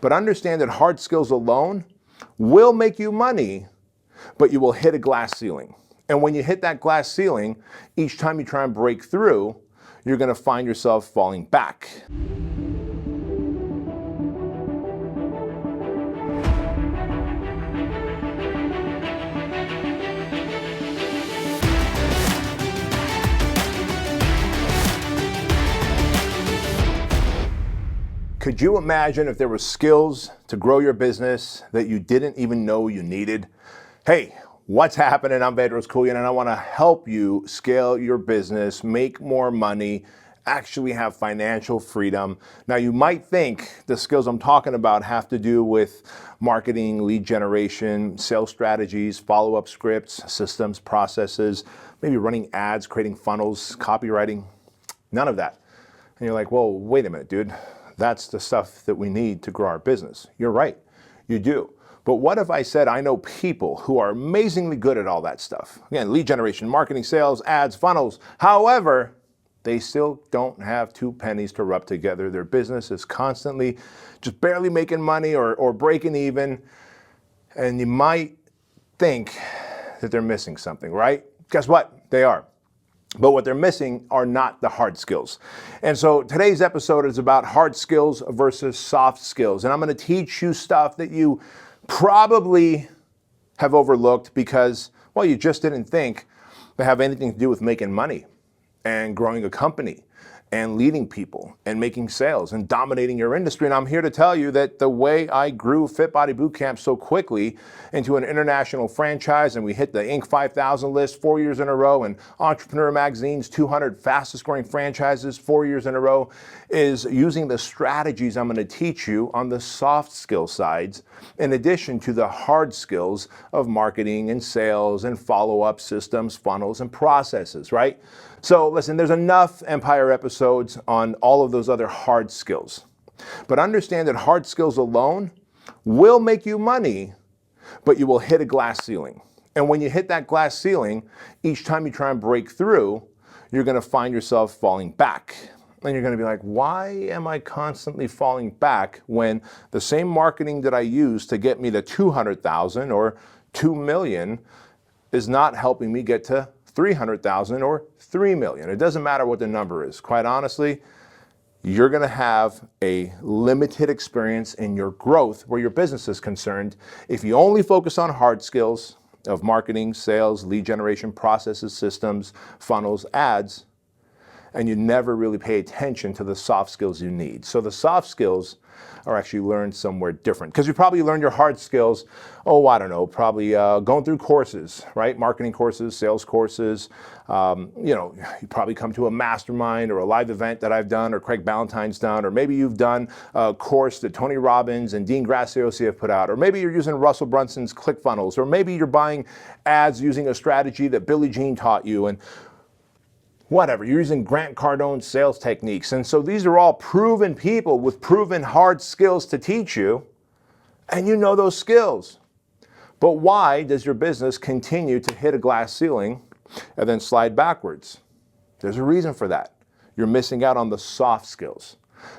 But understand that hard skills alone will make you money, but you will hit a glass ceiling. And when you hit that glass ceiling, each time you try and break through, you're going to find yourself falling back. Could you imagine if there were skills to grow your business that you didn't even know you needed? Hey, what's happening? I'm Bedros Keuilian, and I want to help you scale your business, make more money, actually have financial freedom. Now, you might think the skills I'm talking about have to do with marketing, lead generation, sales strategies, follow-up scripts, systems, processes, maybe running ads, creating funnels, copywriting. None of that. And you're like, well, wait a minute, dude. That's the stuff that we need to grow our business. You're right, you do. But what if I said I know people who are amazingly good at all that stuff? Again, lead generation, marketing, sales, ads, funnels. However, they still don't have two pennies to rub together. Their business is constantly just barely making money or breaking even. And you might think that they're missing something, right? Guess what? They are. But what they're missing are not the hard skills. And so today's episode is about hard skills versus soft skills. And I'm going to teach you stuff that you probably have overlooked because, well, you just didn't think they have anything to do with making money and growing a company and leading people and making sales and dominating your industry. And I'm here to tell you that the way I grew Fit Body Bootcamp so quickly into an international franchise, and we hit the Inc. 5000 list 4 years in a row, and Entrepreneur Magazine's 200 fastest growing franchises 4 years in a row, is using the strategies I'm going to teach you on the soft skill sides, in addition to the hard skills of marketing and sales and follow-up systems, funnels, and processes, right? So listen, there's enough Empire episodes on all of those other hard skills. But understand that hard skills alone will make you money, but you will hit a glass ceiling. And when you hit that glass ceiling, each time you try and break through, you're going to find yourself falling back. And you're going to be like, why am I constantly falling back when the same marketing that I use to get me to 200,000 or 2 million is not helping me get to 300,000 or 3 million. It doesn't matter what the number is. Quite honestly, you're going to have a limited experience in your growth where your business is concerned if you only focus on hard skills of marketing, sales, lead generation, processes, systems, funnels, ads, and you never really pay attention to the soft skills you need. So the soft skills are actually learned somewhere different. Because you probably learned your hard skills, probably going through courses, right? Marketing courses, sales courses. You probably come to a mastermind or a live event that I've done or Craig Ballantyne's done, or maybe you've done a course that Tony Robbins and Dean Graziosi have put out, or maybe you're using Russell Brunson's ClickFunnels, or maybe you're buying ads using a strategy that Billie Jean taught you, and whatever, you're using Grant Cardone's sales techniques. And so these are all proven people with proven hard skills to teach you, and you know those skills. But why does your business continue to hit a glass ceiling and then slide backwards? There's a reason for that. You're missing out on the soft skills,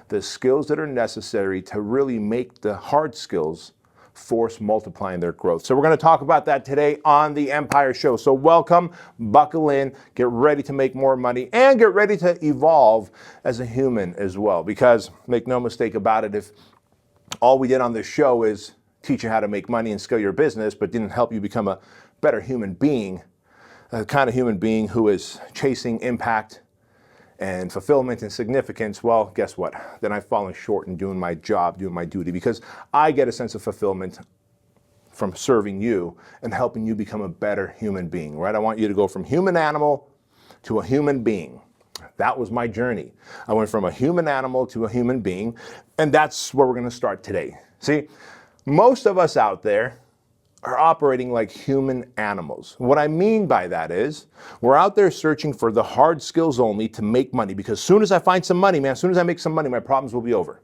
the skills that are necessary to really make the hard skills force multiplying their growth. So we're going to talk about that today on the Empire Show. So welcome, buckle in, get ready to make more money, and get ready to evolve as a human as well. Because make no mistake about it, if all we did on this show is teach you how to make money and scale your business, but didn't help you become a better human being, the kind of human being who is chasing impact and fulfillment and significance, well, guess what? Then I've fallen short in doing my job, doing my duty, because I get a sense of fulfillment from serving you and helping you become a better human being, right? I want you to go from human animal to a human being. That was my journey. I went from a human animal to a human being, and that's where we're going to start today. See, most of us out there are operating like human animals. What I mean by that is we're out there searching for the hard skills only to make money, because as soon as I find some money, man, as soon as I make some money, my problems will be over.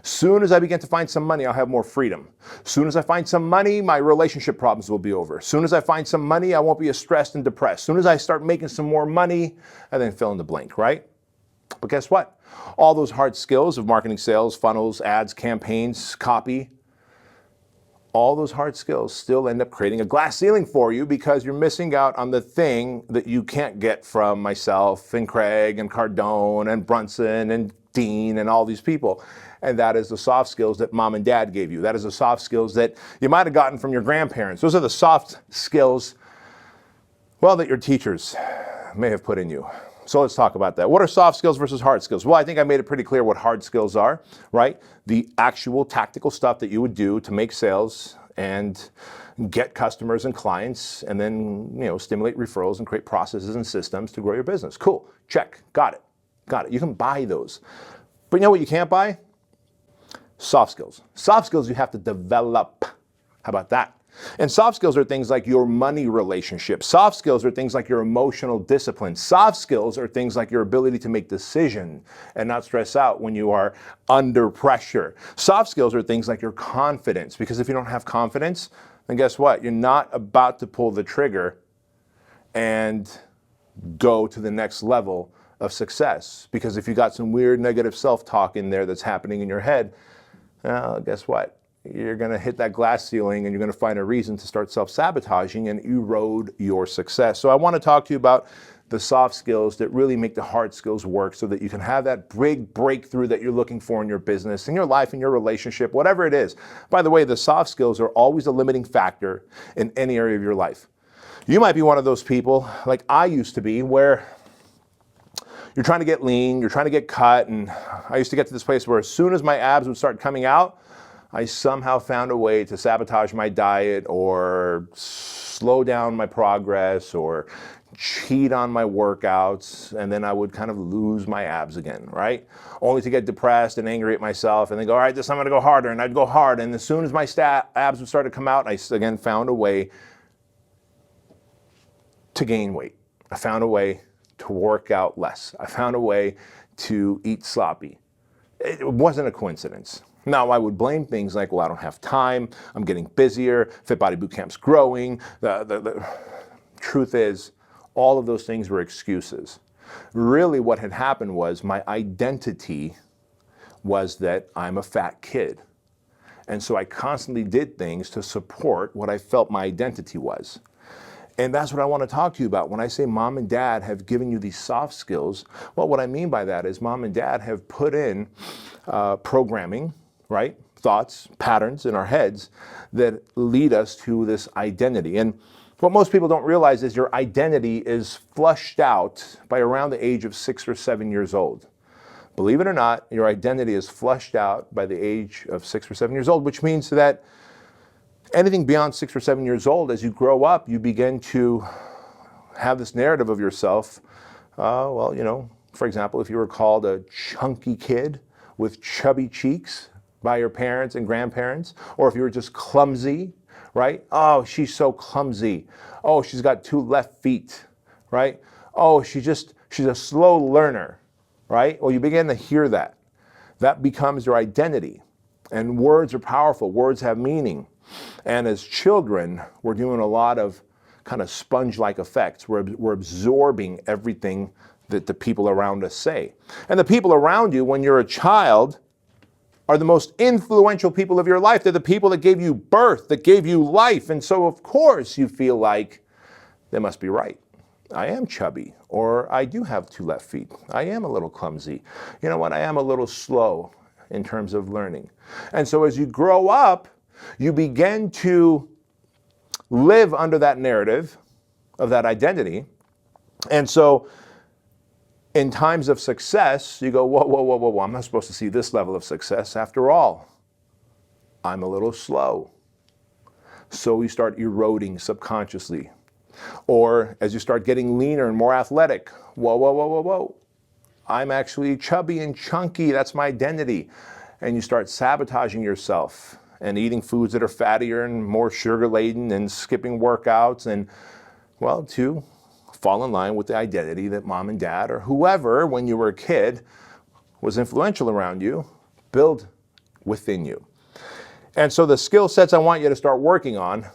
Soon as I begin to find some money, I'll have more freedom. Soon as I find some money, my relationship problems will be over. Soon as I find some money, I won't be as stressed and depressed. Soon as I start making some more money, and then fill in the blank, right? But guess what? All those hard skills of marketing, sales, funnels, ads, campaigns, copy, all those hard skills still end up creating a glass ceiling for you because you're missing out on the thing that you can't get from myself and Craig and Cardone and Brunson and Dean and all these people. And that is the soft skills that mom and dad gave you. That is the soft skills that you might have gotten from your grandparents. Those are the soft skills, well, that your teachers may have put in you. So let's talk about that. What are soft skills versus hard skills? Well, I think I made it pretty clear what hard skills are, right? The actual tactical stuff that you would do to make sales and get customers and clients and then, stimulate referrals and create processes and systems to grow your business. Cool. Check. Got it. Got it. You can buy those. But you know what you can't buy? Soft skills. Soft skills you have to develop. How about that? And soft skills are things like your money relationship. Soft skills are things like your emotional discipline. Soft skills are things like your ability to make decisions and not stress out when you are under pressure. Soft skills are things like your confidence, because if you don't have confidence, then guess what? You're not about to pull the trigger and go to the next level of success. Because if you got some weird negative self-talk in there that's happening in your head, well, guess what? You're going to hit that glass ceiling and you're going to find a reason to start self-sabotaging and erode your success. So I want to talk to you about the soft skills that really make the hard skills work so that you can have that big breakthrough that you're looking for in your business, in your life, in your relationship, whatever it is. By the way, the soft skills are always a limiting factor in any area of your life. You might be one of those people, like I used to be, where you're trying to get lean, you're trying to get cut, and I used to get to this place where as soon as my abs would start coming out, I somehow found a way to sabotage my diet or slow down my progress or cheat on my workouts, and then I would kind of lose my abs again, right? Only to get depressed and angry at myself and then go, all right, this time I'm gonna go harder, and I'd go hard, and as soon as my abs would start to come out, I again found a way to gain weight. I found a way to work out less. I found a way to eat sloppy. It wasn't a coincidence. Now, I would blame things like, well, I don't have time, I'm getting busier, Fit Body Bootcamp's growing. The truth is, all of those things were excuses. Really what had happened was my identity was that I'm a fat kid. And so I constantly did things to support what I felt my identity was. And that's what I want to talk to you about. When I say mom and dad have given you these soft skills, well, what I mean by that is mom and dad have put in programming, right? Thoughts, patterns in our heads that lead us to this identity. And what most people don't realize is your identity is flushed out by around the age of 6 or 7 years old. Believe it or not, your identity is flushed out by the age of 6 or 7 years old, which means that anything beyond 6 or 7 years old, as you grow up, you begin to have this narrative of yourself. For example, if you were called a chunky kid with chubby cheeks by your parents and grandparents, or if you were just clumsy, right? Oh, she's so clumsy. Oh, she's got 2 left feet, right? Oh, she's a slow learner, right? Well, you begin to hear that. That becomes your identity. And words are powerful. Words have meaning. And as children, we're doing a lot of kind of sponge-like effects. We're absorbing everything that the people around us say. And the people around you, when you're a child, are the most influential people of your life. They're the people that gave you birth, that gave you life. And so, of course, you feel like they must be right. I am chubby, or I do have 2 left feet. I am a little clumsy. You know what? I am a little slow in terms of learning. And so as you grow up, you begin to live under that narrative of that identity. And so in times of success, you go, whoa, I'm not supposed to see this level of success. After all, I'm a little slow. So you start eroding subconsciously. Or as you start getting leaner and more athletic, whoa. I'm actually chubby and chunky. That's my identity. And you start sabotaging yourself and eating foods that are fattier and more sugar-laden and skipping workouts and, well, to fall in line with the identity that mom and dad or whoever, when you were a kid, was influential around you, build within you. And so the skill sets I want you to start working on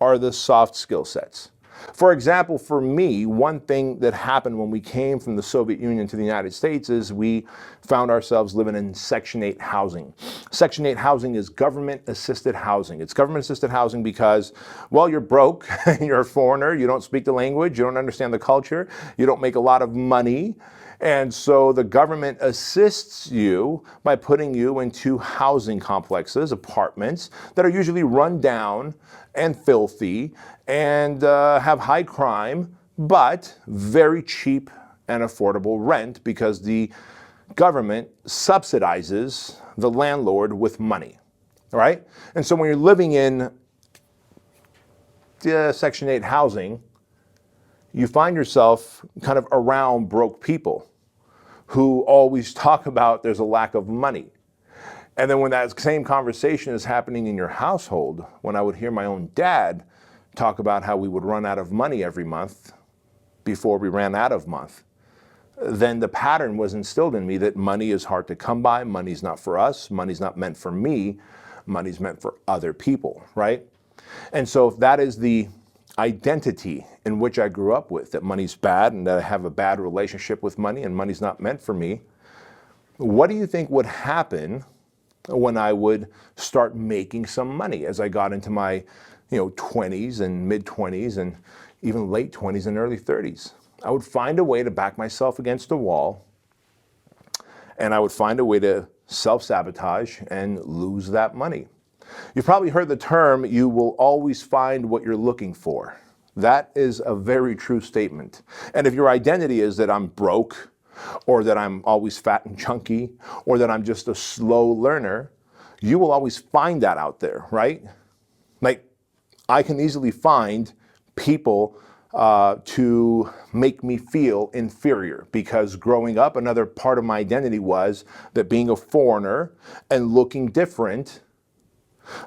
are the soft skill sets. For example, for me, one thing that happened when we came from the Soviet Union to the United States is we found ourselves living in Section 8 housing. Section 8 housing is government-assisted housing. It's government-assisted housing because, well, you're broke, you're a foreigner, you don't speak the language, you don't understand the culture, you don't make a lot of money. And so the government assists you by putting you into housing complexes, apartments that are usually run down and filthy and have high crime, but very cheap and affordable rent because the government subsidizes the landlord with money, all right? And so when you're living in Section 8 housing, you find yourself kind of around broke people who always talk about there's a lack of money. And then when that same conversation is happening in your household, when I would hear my own dad talk about how we would run out of money every month before we ran out of month, then the pattern was instilled in me that money is hard to come by, money's not for us, money's not meant for me, money's meant for other people, right? And so if that is the identity in which I grew up with, that money's bad and that I have a bad relationship with money and money's not meant for me, what do you think would happen when I would start making some money as I got into my 20s and mid-20s and even late 20s and early 30s? I would find a way to back myself against a wall, and I would find a way to self-sabotage and lose that money. You've probably heard the term, you will always find what you're looking for. That is a very true statement. And if your identity is that I'm broke, or that I'm always fat and chunky, or that I'm just a slow learner, you will always find that out there, right? Like, I can easily find people to make me feel inferior because growing up, another part of my identity was that being a foreigner and looking different,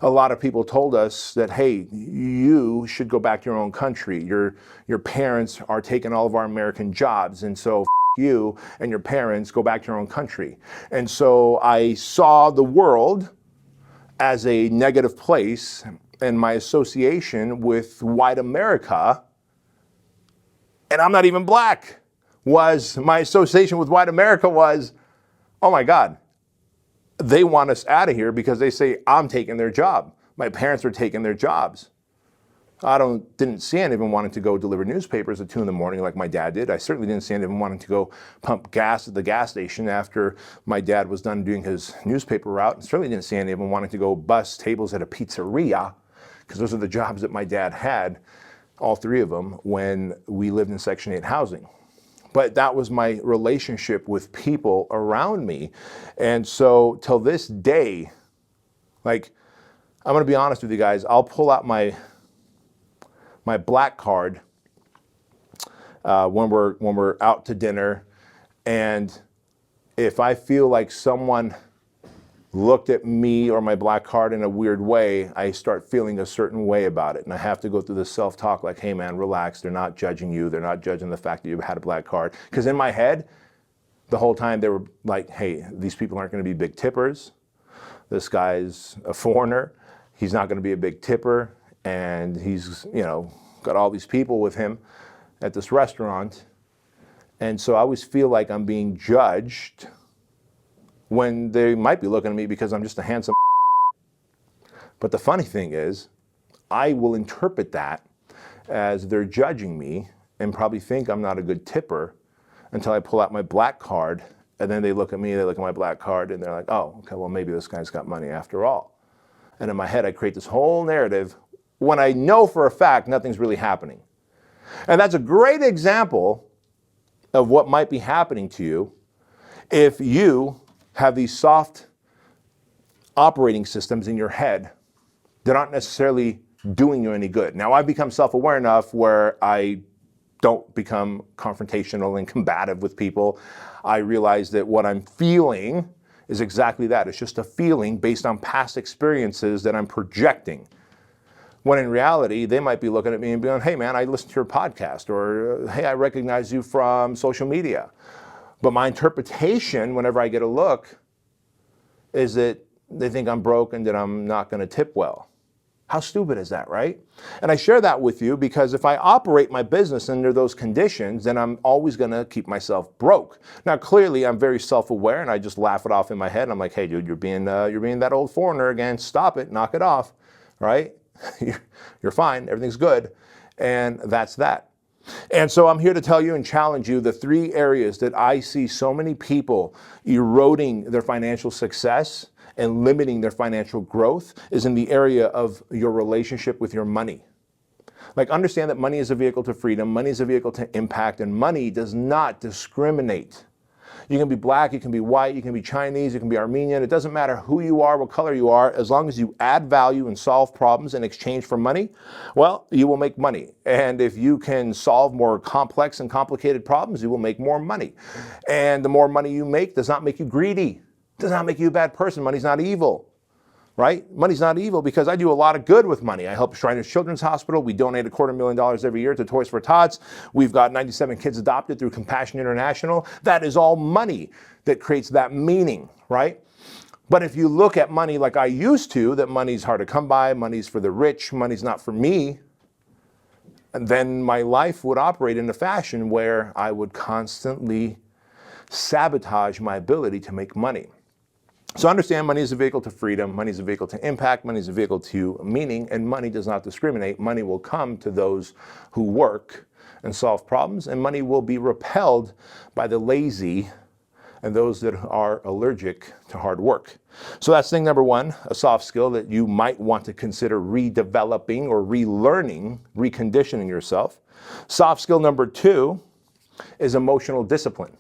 a lot of people told us that, hey, you should go back to your own country. Your parents are taking all of our American jobs, and so you and your parents go back to your own country. And so I saw the world as a negative place, and my association with white America, and I'm not even black, my association with white America was, oh my God, they want us out of here because they say I'm taking their job. My parents are taking their jobs. I didn't see any of them wanting to go deliver newspapers at 2 a.m. like my dad did. I certainly didn't see any of them wanting to go pump gas at the gas station after my dad was done doing his newspaper route. And certainly didn't see any of them wanting to go bus tables at a pizzeria, because those are the jobs that my dad had, all 3 of them, when we lived in Section 8 housing. But that was my relationship with people around me. And so till this day, like, I'm gonna be honest with you guys, I'll pull out my black card when we're out to dinner, and if I feel like someone looked at me or my black card in a weird way, I start feeling a certain way about it. And I have to go through this self-talk like, hey man, relax, they're not judging you, they're not judging the fact that you had a black card. Because in my head, the whole time they were like, hey, these people aren't gonna be big tippers. This guy's a foreigner, he's not gonna be a big tipper, and he's, got all these people with him at this restaurant. And so I always feel like I'm being judged when they might be looking at me because I'm just a handsome. But the funny thing is, I will interpret that as they're judging me and probably think I'm not a good tipper until I pull out my black card, and then they look at me, they look at my black card, and they're like, oh, okay, well maybe this guy's got money after all. And in my head, I create this whole narrative when I know for a fact nothing's really happening. And that's a great example of what might be happening to you if you have these soft operating systems in your head that aren't necessarily doing you any good. Now, I've become self-aware enough where I don't become confrontational and combative with people. I realize that what I'm feeling is exactly that. It's just a feeling based on past experiences that I'm projecting. When in reality, they might be looking at me and being, hey man, I listened to your podcast, or hey, I recognize you from social media. But my interpretation, whenever I get a look, is that they think I'm broke and that I'm not gonna tip well. How stupid is that, right? And I share that with you because if I operate my business under those conditions, then I'm always going to keep myself broke. Now, clearly, I'm very self-aware, and I just laugh it off in my head. I'm like, hey, dude, you're being that old foreigner again. Stop it. Knock it off, right? You're fine. Everything's good. And that's that. And so I'm here to tell you and challenge you the 3 areas that I see so many people eroding their financial success and limiting their financial growth is in the area of your relationship with your money. Like, understand that money is a vehicle to freedom, money is a vehicle to impact, and money does not discriminate. You can be black, you can be white, you can be Chinese, you can be Armenian. It doesn't matter who you are, what color you are, as long as you add value and solve problems in exchange for money, well, you will make money. And if you can solve more complex and complicated problems, you will make more money. And the more money you make does not make you greedy. Does not make you a bad person. Money's not evil, right? Money's not evil because I do a lot of good with money. I help Shriners Children's Hospital. We donate $250,000 every year to Toys for Tots. We've got 97 kids adopted through Compassion International. That is all money that creates that meaning, right? But if you look at money like I used to, that money's hard to come by, money's for the rich, money's not for me, then my life would operate in a fashion where I would constantly sabotage my ability to make money. So understand money is a vehicle to freedom, money is a vehicle to impact, money is a vehicle to meaning, and money does not discriminate. Money will come to those who work and solve problems, and money will be repelled by the lazy and those that are allergic to hard work. So that's thing number 1, a soft skill that you might want to consider redeveloping or relearning, reconditioning yourself. Soft skill number 2 is emotional discipline,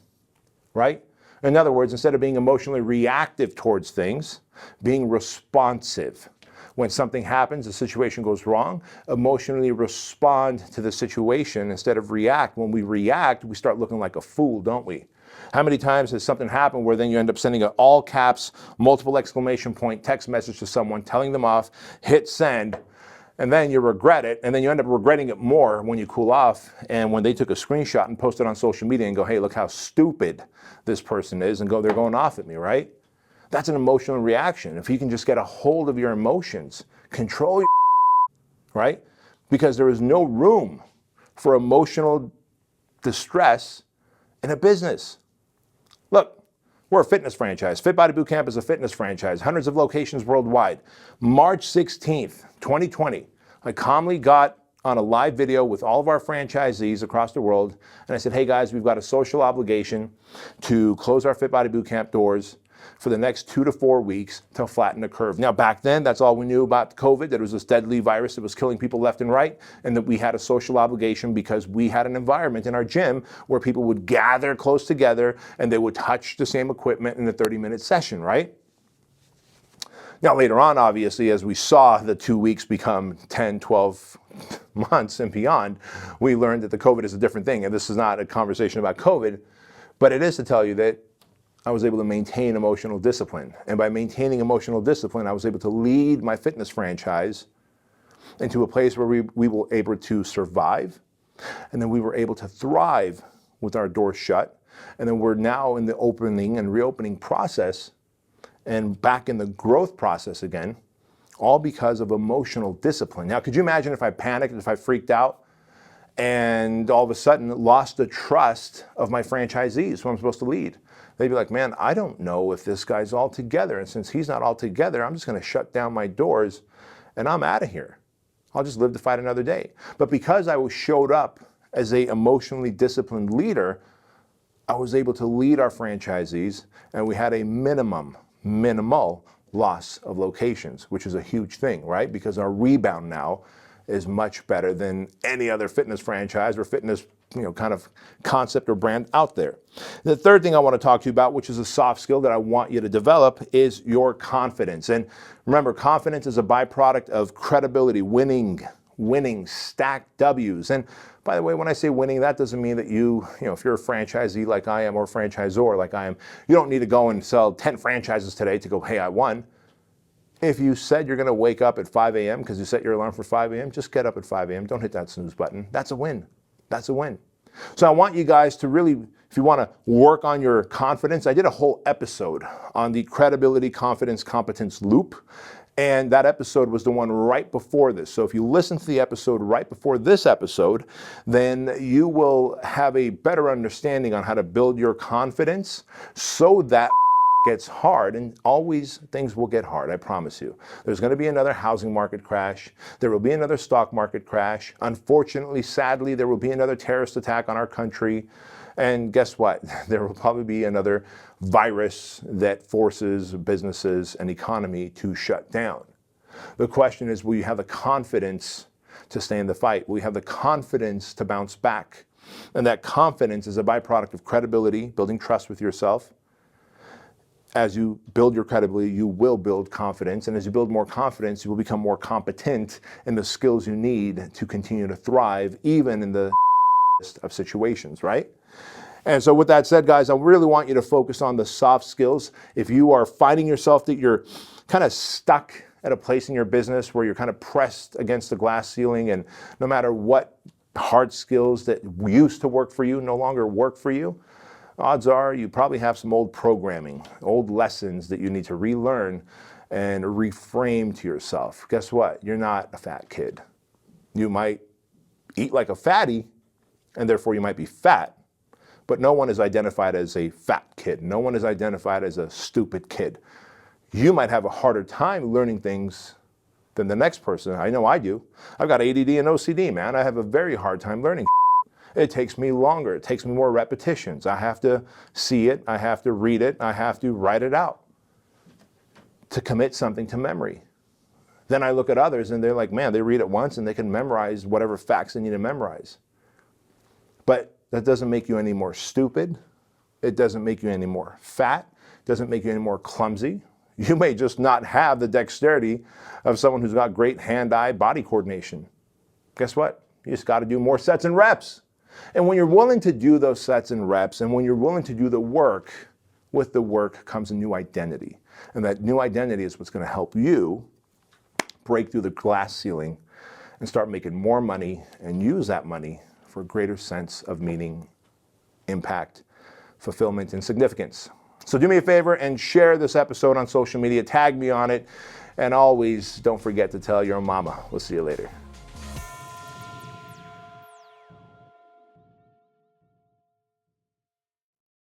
right? In other words, instead of being emotionally reactive towards things, being responsive. When something happens, a situation goes wrong, emotionally respond to the situation instead of react. When we react, we start looking like a fool, don't we? How many times has something happened where then you end up sending an all caps, multiple exclamation point text message to someone, telling them off, hit send, and then you regret it, and then you end up regretting it more when you cool off, and when they took a screenshot and posted on social media and go, hey, look how stupid this person is, and they're going off at me, right? That's an emotional reaction. If you can just get a hold of your emotions, control your right? Because there is no room for emotional distress in a business. Look, we're a fitness franchise. Fit Body Bootcamp is a fitness franchise, hundreds of locations worldwide. March 16th, 2020, I calmly got on a live video with all of our franchisees across the world, and I said, hey guys, we've got a social obligation to close our Fit Body Bootcamp doors for the next 2 to 4 weeks to flatten the curve. Now, back then, that's all we knew about COVID, that it was this deadly virus that was killing people left and right, and that we had a social obligation because we had an environment in our gym where people would gather close together and they would touch the same equipment in a 30-minute session, right? Now, later on, obviously, as we saw the 2 weeks become 10, 12 months and beyond, we learned that the COVID is a different thing. And this is not a conversation about COVID, but it is to tell you that I was able to maintain emotional discipline. And by maintaining emotional discipline, I was able to lead my fitness franchise into a place where we were able to survive. And then we were able to thrive with our doors shut. And then we're now in the opening and reopening process and back in the growth process again, all because of emotional discipline. Now, could you imagine if I panicked, if I freaked out, and all of a sudden lost the trust of my franchisees who I'm supposed to lead? They'd be like, man, I don't know if this guy's all together. And since he's not all together, I'm just going to shut down my doors and I'm out of here. I'll just live to fight another day. But because I showed up as a emotionally disciplined leader, I was able to lead our franchisees, and we had a minimal loss of locations, which is a huge thing, right? Because our rebound now is much better than any other fitness franchise or fitness, kind of concept or brand out there. The third thing I want to talk to you about, which is a soft skill that I want you to develop, is your confidence. And remember, confidence is a byproduct of credibility, winning, stacked W's. And by the way, when I say winning, that doesn't mean that if you're a franchisee like I am or a franchisor like I am, you don't need to go and sell 10 franchises today to go, hey, I won. If you said you're going to wake up at 5 a.m. because you set your alarm for 5 a.m., just get up at 5 a.m. Don't hit that snooze button. That's a win. That's a win. So I want you guys to really, if you want to work on your confidence, I did a whole episode on the credibility, confidence, competence loop. And that episode was the one right before this. So if you listen to the episode right before this episode, then you will have a better understanding on how to build your confidence so that gets hard, and always things will get hard, I promise you. There's going to be another housing market crash. There will be another stock market crash. Unfortunately, sadly, there will be another terrorist attack on our country. And guess what? There will probably be another virus that forces businesses and economy to shut down. The question is, will you have the confidence to stay in the fight? Will you have the confidence to bounce back? And that confidence is a byproduct of credibility, building trust with yourself. As you build your credibility, you will build confidence. And as you build more confidence, you will become more competent in the skills you need to continue to thrive, even in the of situations, right? And so with that said, guys, I really want you to focus on the soft skills. If you are finding yourself that you're kind of stuck at a place in your business where you're kind of pressed against the glass ceiling, and no matter what hard skills that used to work for you no longer work for you, odds are you probably have some old programming, old lessons that you need to relearn and reframe to yourself. Guess what? You're not a fat kid. You might eat like a fatty, and therefore you might be fat. But no one is identified as a fat kid. No one is identified as a stupid kid. You might have a harder time learning things than the next person. I know I do. I've got ADD and OCD, man. I have a very hard time learning. It takes me longer. It takes me more repetitions. I have to see it. I have to read it. I have to write it out to commit something to memory. Then I look at others and they're like, man, they read it once and they can memorize whatever facts they need to memorize. But that doesn't make you any more stupid. It doesn't make you any more fat. It doesn't make you any more clumsy. You may just not have the dexterity of someone who's got great hand-eye body coordination. Guess what? You just got to do more sets and reps. And when you're willing to do those sets and reps, and when you're willing to do the work, with the work comes a new identity. And that new identity is what's going to help you break through the glass ceiling and start making more money and use that money for a greater sense of meaning, impact, fulfillment, and significance. So do me a favor and share this episode on social media. Tag me on it. And always don't forget to tell your mama. We'll see you later.